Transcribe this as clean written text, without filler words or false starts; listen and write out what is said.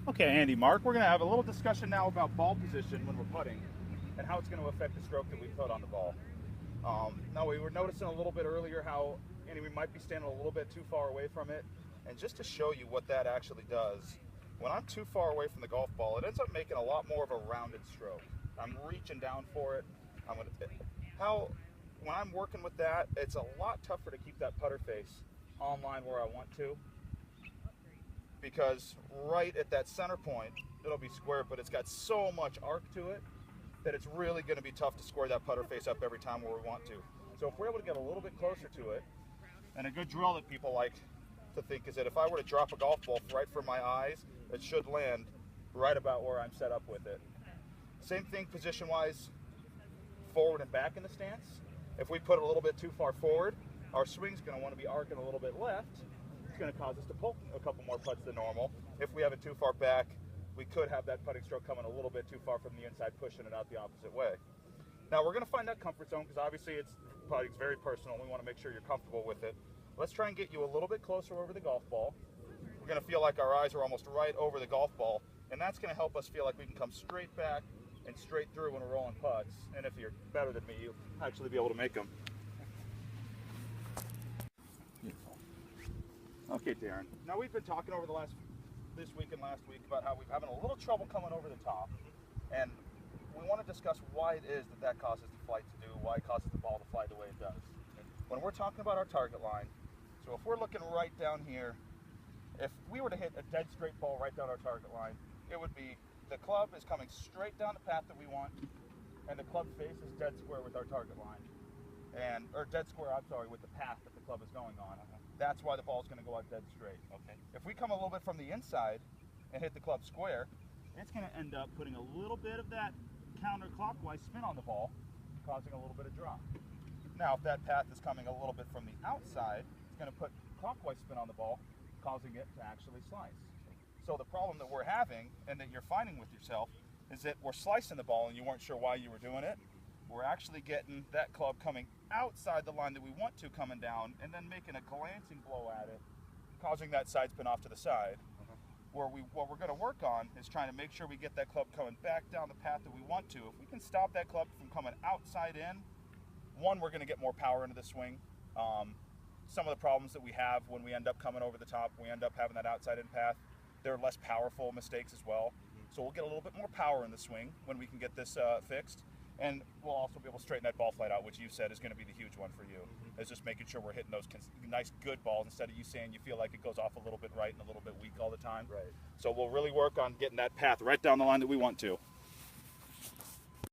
Okay, Andy, Mark, we're going to have a little discussion now about ball position when we're putting and how it's going to affect the stroke that we put on the ball. Now, we were noticing a little bit earlier how, Andy, we might be standing a little bit too far away from it. And just to show you what that actually does, when I'm too far away from the golf ball, it ends up making a lot more of a rounded stroke. I'm reaching down for it. When I'm working with that, it's a lot tougher to keep that putter face on line where I want to, because right at that center point, it'll be square, but it's got so much arc to it that it's really going to be tough to square that putter face up every time where we want to. So if we're able to get a little bit closer to it, and a good drill that people like to think is that if I were to drop a golf ball right for my eyes, it should land right about where I'm set up with it. Same thing position-wise, forward and back in the stance. If we put it a little bit too far forward, our swing's going to want to be arcing a little bit left. It's going to cause us to pull a couple more putts than normal. If we have it too far back, we could have that putting stroke coming a little bit too far from the inside, pushing it out the opposite way. Now we're going to find that comfort zone because obviously putting's very personal. We want to make sure you're comfortable with it. Let's try and get you a little bit closer over the golf ball. We're going to feel like our eyes are almost right over the golf ball, and that's going to help us feel like we can come straight back and straight through when we're rolling putts. And if you're better than me, you'll actually be able to make them. Beautiful. Okay, Darren. Now we've been talking over this week and last week about how we're having a little trouble coming over the top, and we want to discuss why it is that causes the flight to do, why it causes the ball to fly the way it does. When we're talking about our target line, so if we're looking right down here, if we were to hit a dead straight ball right down our target line, it would be the club is coming straight down the path that we want, and the club face is dead square with our target line, or dead square, I'm sorry, with the path that the club is going on. That's why the ball is going to go out dead straight. Okay. If we come a little bit from the inside and hit the club square, it's going to end up putting a little bit of that counterclockwise spin on the ball, causing a little bit of drop. Now, if that path is coming a little bit from the outside, it's going to put clockwise spin on the ball, causing it to actually slice. So the problem that we're having, and that you're finding with yourself, is that we're slicing the ball and you weren't sure why you were doing it. We're actually getting that club coming outside the line that we want to coming down, and then making a glancing blow at it, causing that side spin off to the side. What we're going to work on is trying to make sure we get that club coming back down the path that we want to. If we can stop that club from coming outside in, one, we're going to get more power into the swing. Some of the problems that we have when we end up coming over the top, we end up having that outside in path, they're less powerful mistakes as well. So we'll get a little bit more power in the swing when we can get this fixed. And we'll also be able to straighten that ball flight out, which you said is going to be the huge one for you. Is just making sure we're hitting those nice, good balls instead of you saying you feel like it goes off a little bit right and a little bit weak all the time. Right. So we'll really work on getting that path right down the line that we want to.